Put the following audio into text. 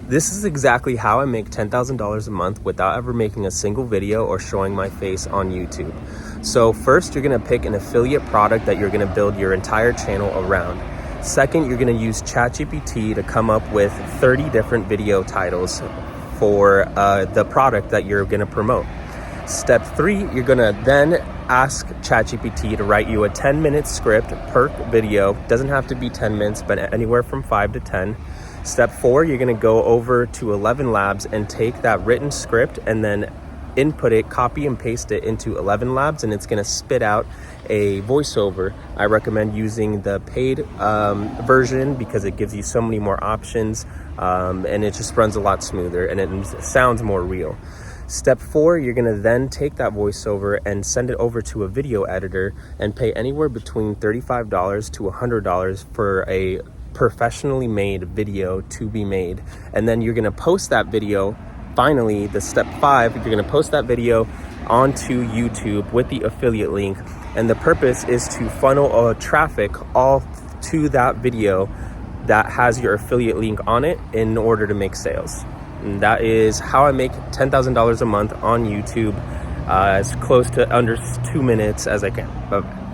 This is exactly how I make $10,000 a month without ever making a single video or showing my face on YouTube. So first, you're gonna pick an affiliate product that you're gonna build your entire channel around. Second, you're gonna use ChatGPT to come up with 30 different video titles for the product that you're gonna promote. Step 3, you're gonna then ask ChatGPT to write you a 10-minute script per video. Doesn't have to be 10 minutes, but anywhere from 5 to 10. Step 4, you're gonna go over to 11labs and take that written script and then input it, copy and paste it into 11labs, and it's gonna spit out a voiceover. I recommend using the paid version because it gives you so many more options, and it just runs a lot smoother and it sounds more real. Step 4, you're gonna then take that voiceover and send it over to a video editor and pay anywhere between $35 to $100 for a professionally made video to be made. And then you're gonna post that video. Finally, the step 5, you're gonna post that video onto YouTube with the affiliate link. And the purpose is to funnel traffic all to that video that has your affiliate link on it in order to make sales. And that is how I make $10,000 a month on YouTube, as close to under 2 minutes as I can. Bye-bye.